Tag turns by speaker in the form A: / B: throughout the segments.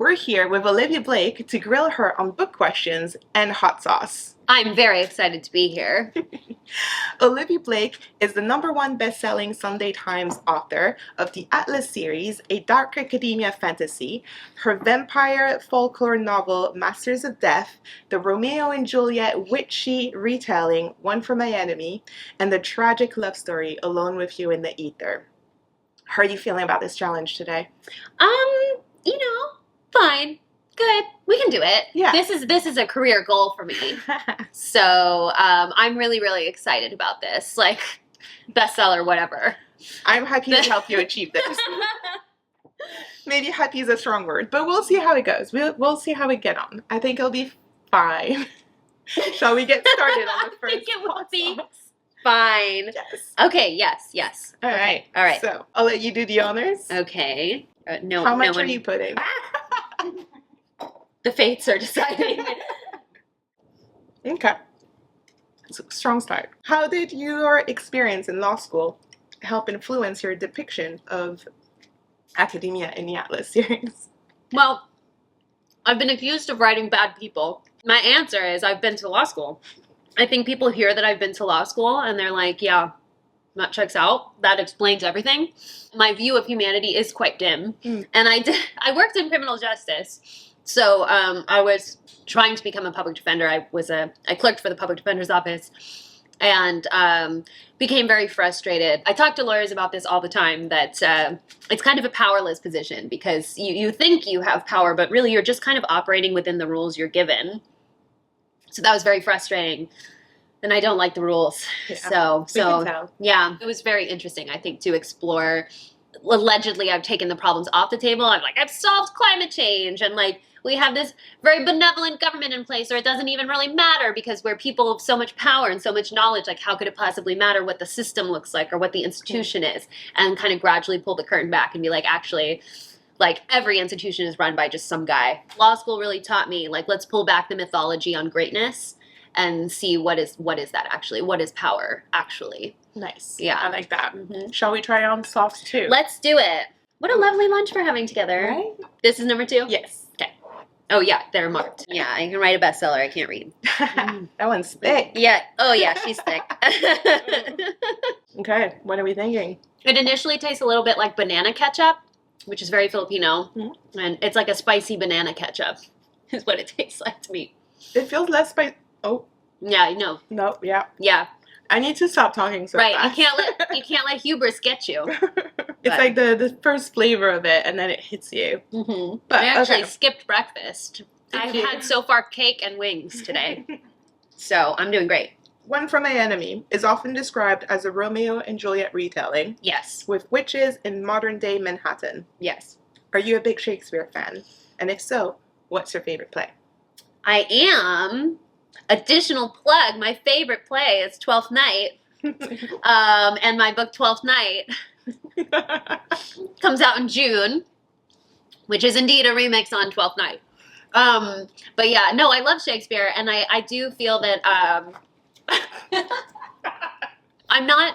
A: We're here with Olivie Blake to grill her on book questions and hot sauce.
B: I'm very excited to be here.
A: Olivie Blake is the #1 best-selling Sunday Times author of the Atlas series, a dark academia fantasy, her vampire folklore novel Masters of Death, the Romeo and Juliet witchy retelling One for My Enemy, and the tragic love story Alone with You in the Ether. How are you feeling about this challenge today?
B: Fine. Good. We can do it.
A: Yeah.
B: This is a career goal for me. So I'm really, really excited about this. Like, bestseller, whatever.
A: I'm happy to help you achieve this. Maybe happy is a strong word, but we'll see how it goes. We'll see how we get on. I think it'll be fine. Shall we get started on the first?
B: I think it will be fine.
A: Yes.
B: Okay, yes.
A: All right.
B: All right.
A: So I'll let you do the honors.
B: Okay. No.
A: How much
B: no
A: are you putting?
B: The fates are deciding.
A: Okay. It's a strong start. How did your experience in law school help influence your depiction of academia in the Atlas series?
B: Well, I've been accused of writing bad people. My answer is I've been to law school. I think people hear that I've been to law school and they're like, yeah, that checks out. That explains everything. My view of humanity is quite dim. And I worked in criminal justice. So I was trying to become a public defender. I clerked for the public defender's office and became very frustrated. I talk to lawyers about this all the time, that it's kind of a powerless position because you think you have power, but really you're just kind of operating within the rules you're given. So that was very frustrating. And I don't like the rules.
A: Yeah,
B: So yeah, it was very interesting, I think, to explore. Allegedly, I've taken the problems off the table. I've solved climate change, and we have this very benevolent government in place, or it doesn't even really matter because we're people of so much power and so much knowledge. How could it possibly matter what the system looks like or what the institution is? And kind of gradually pull the curtain back and be actually, every institution is run by just some guy. Law school really taught me, let's pull back the mythology on greatness and see what is that actually? What is power actually?
A: Nice.
B: Yeah.
A: I like that. Shall we try on sauce too?
B: Let's do it. What a lovely lunch we're having together.
A: Right?
B: This is number 2?
A: Yes.
B: Okay. Oh, yeah, they're marked. Yeah, I can write a bestseller. I can't read.
A: That one's thick.
B: Yeah. Oh, yeah, she's thick.
A: Okay, what are we thinking?
B: It initially tastes a little bit like banana ketchup, which is very Filipino. And it's like a spicy banana ketchup is what it tastes like to me.
A: It feels less spicy. Oh.
B: Yeah, I know.
A: No, yeah.
B: Yeah.
A: I need to stop talking so
B: right.
A: fast.
B: You can't let hubris get you.
A: It's like the first flavor of it, and then it hits you.
B: But I actually skipped breakfast. I've had so far cake and wings today. So I'm doing great.
A: One for My Enemy is often described as a Romeo and Juliet retelling.
B: Yes.
A: With witches in modern-day Manhattan.
B: Yes.
A: Are you a big Shakespeare fan? And if so, what's your favorite play?
B: I am. Additional plug, my favorite play is Twelfth Night. And my book Twelfth Night comes out in June, which is indeed a remix on Twelfth Night. But yeah, no, I love Shakespeare, and I do feel that I'm not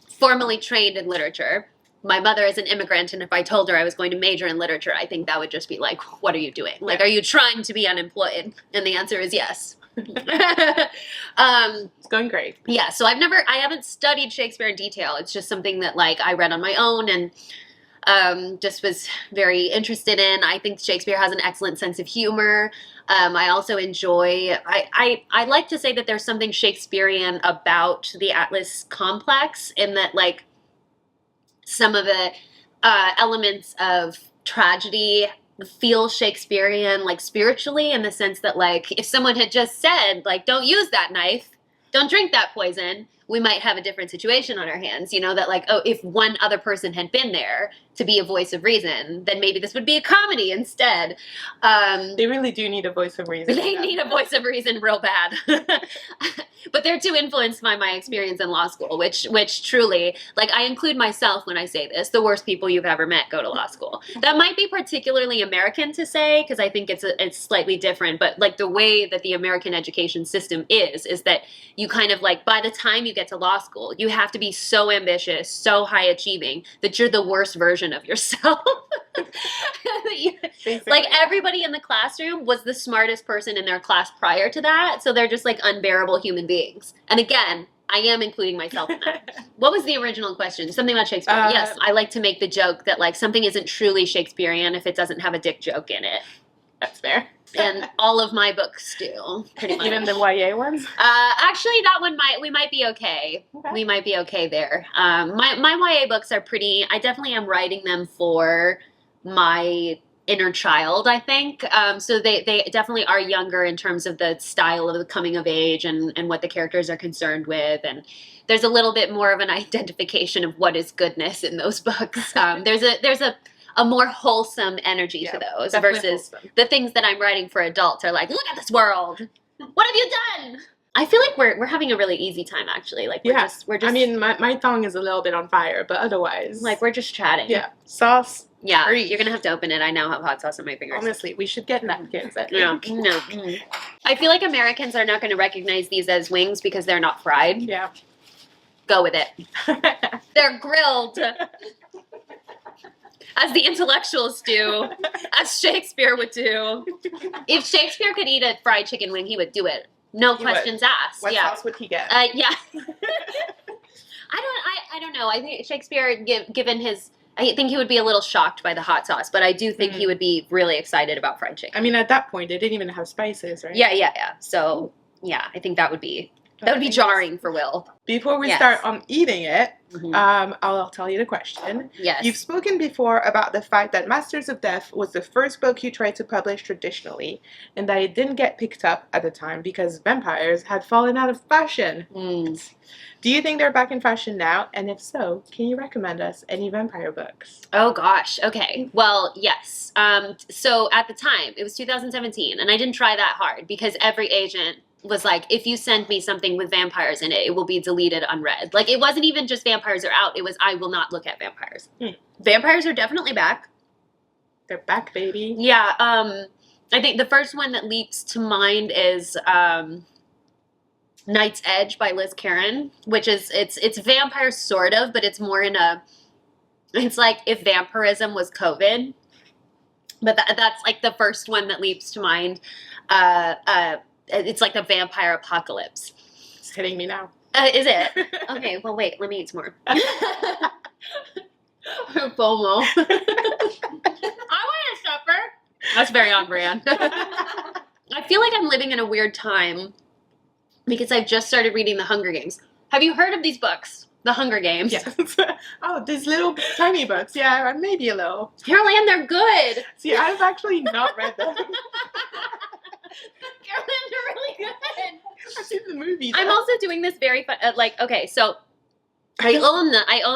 B: formally trained in literature. My mother is an immigrant, and if I told her I was going to major in literature, I think that would just be like, what are you doing? Are you trying to be unemployed? And the answer is yes.
A: It's going great.
B: Yeah, so I haven't studied Shakespeare in detail. It's just something that I read on my own and just was very interested in. I think Shakespeare has an excellent sense of humor. I also enjoy, I like to say that there's something Shakespearean about the Atlas complex, in that some of the elements of tragedy feel Shakespearean, spiritually, in the sense that if someone had just said don't use that knife, don't drink that poison, we might have a different situation on our hands. That if one other person had been there to be a voice of reason, then maybe this would be a comedy instead.
A: They really do need a voice of reason.
B: They need a voice of reason real bad. But they're too influenced by my experience in law school, which truly, I include myself when I say this, the worst people you've ever met go to law school. That might be particularly American to say, because I think it's slightly different, but the way that the American education system is that you kind of by the time you get to law school, you have to be so ambitious, so high achieving, that you're the worst version version of yourself. Like everybody in the classroom was the smartest person in their class prior to that, so they're just like unbearable human beings. And again, I am including myself in that. What was the original question? Something about Shakespeare. Yes, I like to make the joke that like something isn't truly Shakespearean if it doesn't have a dick joke in it.
A: That's fair.
B: And all of my books do, pretty much.
A: Even the YA ones?
B: Actually, that one we might be okay. We might be okay there. My YA books are pretty, I definitely am writing them for my inner child, I think. So they definitely are younger in terms of the style of the coming of age and what the characters are concerned with. And there's a little bit more of an identification of what is goodness in those books. There's a more wholesome energy to those versus the things that I'm writing for adults are like, look at this world. What have you done? I feel like we're having a really easy time, actually. Like we're just. I
A: mean, my tongue is a little bit on fire, but otherwise,
B: like we're just chatting.
A: Yeah. Sauce.
B: Yeah. You're gonna have to open it. I now have hot sauce on my fingers.
A: Honestly, we should get napkins.
B: Yeah. No. I feel like Americans are not going to recognize these as wings because they're not fried.
A: Yeah.
B: Go with it. They're grilled. As the intellectuals do, as Shakespeare would do. If Shakespeare could eat a fried chicken wing, he would do it. No questions asked.
A: What sauce would he get?
B: Yeah. I don't know. I think Shakespeare, given his, I think he would be a little shocked by the hot sauce, but I do think he would be really excited about fried chicken.
A: I mean, at that point, they didn't even have spices, right?
B: Yeah. So, yeah, I think that would be jarring for Will.
A: Before we start on eating it, I'll tell you the question.
B: Yes.
A: You've spoken before about the fact that Masters of Death was the first book you tried to publish traditionally, and that it didn't get picked up at the time because vampires had fallen out of fashion. Do you think they're back in fashion now? And if so, can you recommend us any vampire books?
B: Oh, gosh. Okay. Well, yes. So at the time, it was 2017, and I didn't try that hard because every agent was like, if you send me something with vampires in it, it will be deleted unread. Like, it wasn't even just vampires are out. It was, I will not look at vampires. Vampires are definitely back.
A: They're back, baby.
B: Yeah. I think the first one that leaps to mind is Night's Edge by Liz Caron, which is, it's vampire sort of, but it's more in it's like if vampirism was COVID. But that's like the first one that leaps to mind. It's like the vampire apocalypse.
A: It's hitting me now.
B: Is it? Okay, well, wait. Let me eat some more. FOMO. I want a supper. That's very on brand. I feel like I'm living in a weird time because I've just started reading The Hunger Games. Have you heard of these books? The Hunger Games.
A: Yes. Oh, these little tiny books. Yeah, maybe a little.
B: Caroline, they're good.
A: See, I've actually not read them.
B: Caroline, they're really good.
A: I've seen the movie.
B: I'm also doing this very fun. Okay, so I own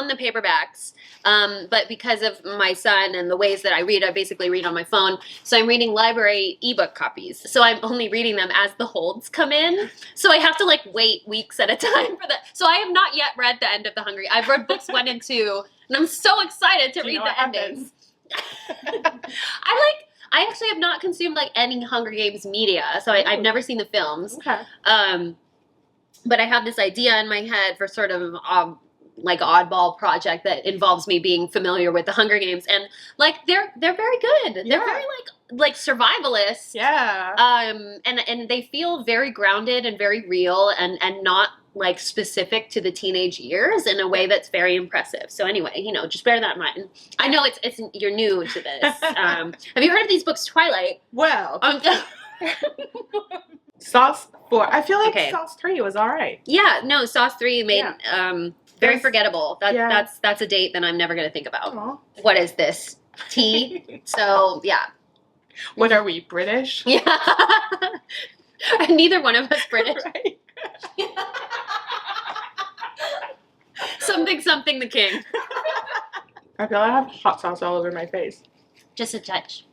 B: the paperbacks, but because of my son and the ways that I read, I basically read on my phone. So I'm reading library ebook copies. So I'm only reading them as the holds come in. So I have to like wait weeks at a time for that. So I have not yet read the end of The Hunger Games. I've read books 1 and 2, and I'm so excited to read the endings. I actually have not consumed like any Hunger Games media, so I've never seen the films.
A: Okay.
B: But I have this idea in my head for sort of like oddball project that involves me being familiar with the Hunger Games, and like they're very good. They're very like survivalists.
A: Yeah.
B: And they feel very grounded and very real and not like specific to the teenage years in a way that's very impressive. So anyway, just bear that in mind. I know it's you're new to this. Have you heard of these books, Twilight?
A: Well, Sauce 4. I feel like Sauce 3 was all right.
B: Yeah, no, Sauce 3 made very forgettable. That's a date that I'm never going to think about.
A: Aww.
B: What is this? Tea? So, yeah.
A: What are we, British?
B: Yeah. Neither one of us British.
A: Right.
B: Something the king.
A: I feel like I have hot sauce all over my face.
B: Just a touch.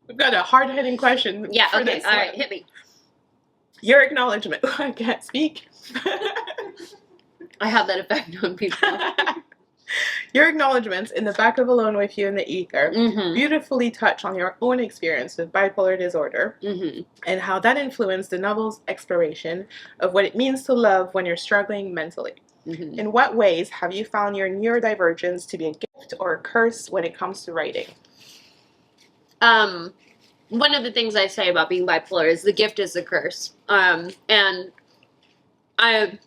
A: We've got a hard-hitting question.
B: Yeah,
A: for
B: okay.
A: this
B: All right,
A: one.
B: hit me.
A: Your acknowledgement. I can't speak.
B: I have that effect on people.
A: Your acknowledgements in the back of Alone with You in the Ether beautifully touch on your own experience with bipolar disorder and how that influenced the novel's exploration of what it means to love when you're struggling mentally.
B: Mhm.
A: In what ways have you found your neurodivergence to be a gift or a curse when it comes to writing?
B: One of the things I say about being bipolar is the gift is the curse. And I've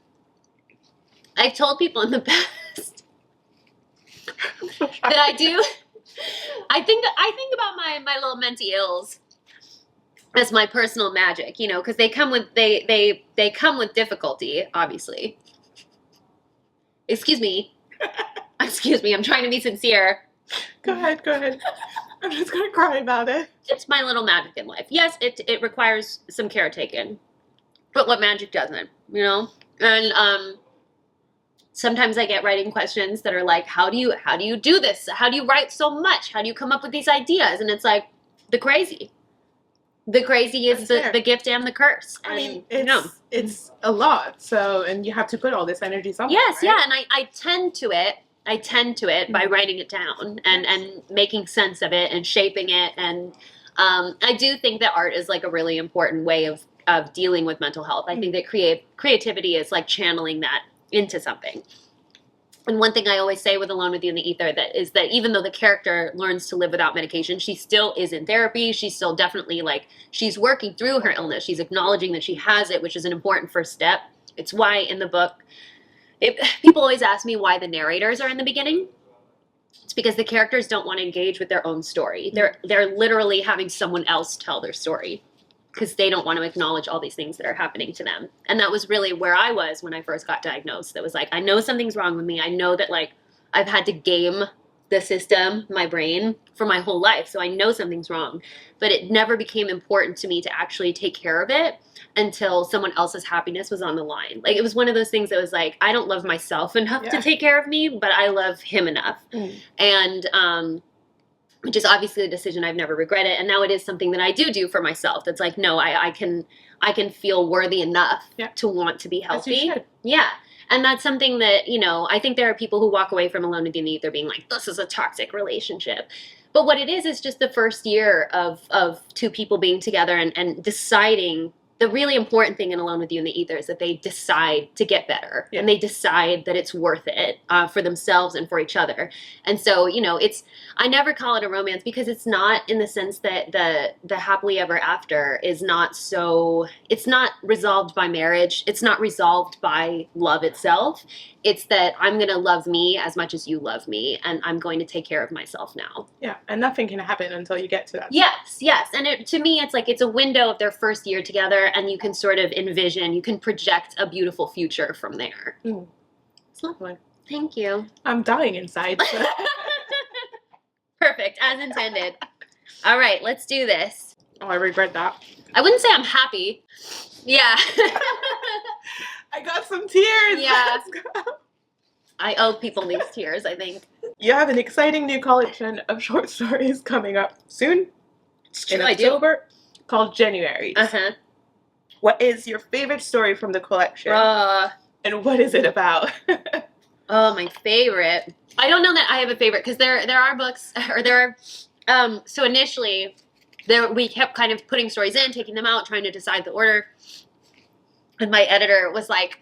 B: told people in the past that I do. I think about my little mentee ills as my personal magic, you know, because they come with they come with difficulty, obviously. Excuse me. Excuse me, I'm trying to be sincere.
A: Go ahead, go ahead. I'm just gonna cry about it.
B: It's my little magic in life. Yes, it requires some care taken, but what magic doesn't, you know? And sometimes I get writing questions that are like, how do you do this? How do you write so much? How do you come up with these ideas? And it's like the crazy. The crazy is the gift and the curse.
A: I mean,
B: And,
A: it's,
B: you know,
A: it's a lot. So, and you have to put all this energy somewhere.
B: yes,
A: right?
B: yeah, and I tend to it by writing it down and making sense of it and shaping it. And I do think that art is like a really important way of dealing with mental health. I think that creativity is like channeling that into something. And one thing I always say with Alone with You in the Ether is that even though the character learns to live without medication, she still is in therapy. She's still definitely like, she's working through her illness. She's acknowledging that she has it, which is an important first step. It's why in the book, people always ask me why the narrators are in the beginning. It's because the characters don't want to engage with their own story. They're literally having someone else tell their story because they don't want to acknowledge all these things that are happening to them. And that was really where I was when I first got diagnosed. That was like, I know something's wrong with me. I know that like I've had to game the system, my brain, for my whole life. So I know something's wrong. But it never became important to me to actually take care of it until someone else's happiness was on the line. Like it was one of those things that was like, I don't love myself enough to take care of me, but I love him enough. And which is obviously a decision I've never regretted. And now it is something that I do for myself. That's like, no, I can feel worthy enough to want to be healthy.
A: As you should.
B: Yeah. And that's something that, you know, I think there are people who walk away from Alone with You in the Ether being like, this is a toxic relationship. But what it is just the first year of two people being together and deciding. The really important thing in Alone with You in the Ether is that they decide to get better and they decide that it's worth it for themselves and for each other. And so, you know, I never call it a romance because it's not in the sense that the happily ever after is not it's not resolved by marriage. It's not resolved by love itself. It's that I'm going to love me as much as you love me and I'm going to take care of myself now.
A: Yeah, and nothing can happen until you get to that.
B: Yes. And to me, it's like it's a window of their first year together and you can sort of envision, you can project a beautiful future from there.
A: It's lovely.
B: Thank you.
A: I'm dying inside. So.
B: Perfect, as intended. All right, let's do this.
A: Oh, I regret that.
B: I wouldn't say I'm happy. Yeah.
A: I got some tears.
B: Yeah.
A: Let's go.
B: I owe people these tears, I think.
A: You have an exciting new collection of short stories coming up soon. In October, called January.
B: Uh-huh.
A: What is your favorite story from the collection? And what is it about?
B: Oh, my favorite. I don't know that I have a favorite because there are books, or there are, so initially, we kept kind of putting stories in, taking them out, trying to decide the order. And my editor was like,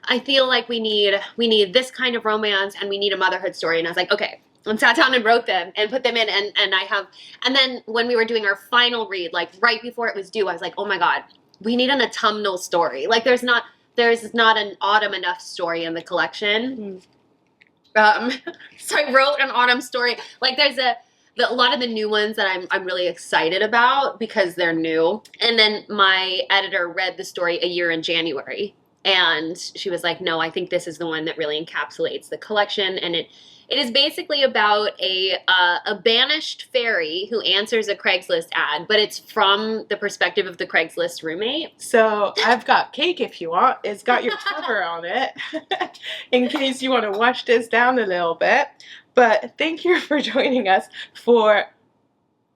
B: I feel like we need this kind of romance and we need a motherhood story. And I was like, okay. And sat down and wrote them and put them in. And then when we were doing our final read, like right before it was due, I was like, oh my God, we need an autumnal story. Like there's not an autumn enough story in the collection. So I wrote an autumn story. Like there's a lot of the new ones that I'm really excited about because they're new. And then my editor read the story A Year in January. And she was like, no, I think this is the one that really encapsulates the collection. And it is basically about a banished fairy who answers a Craigslist ad, but it's from the perspective of the Craigslist roommate.
A: So I've got cake if you want. It's got your cover on it in case you want to wash this down a little bit. But thank you for joining us for,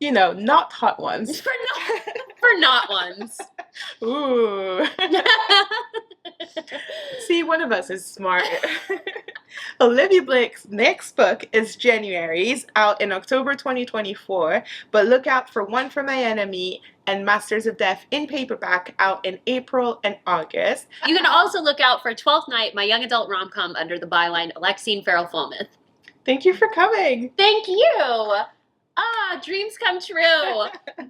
A: not hot ones.
B: For not ones.
A: Ooh. See, one of us is smart. Olivie Blake's next book is January's, out in October 2024, but look out for One for My Enemy and Masters of Death in paperback, out in April and August.
B: You can also look out for 12th Night, my young adult rom-com under the byline Alexine Farrell-Fulmouth.
A: Thank you for coming.
B: Thank you! Dreams come true.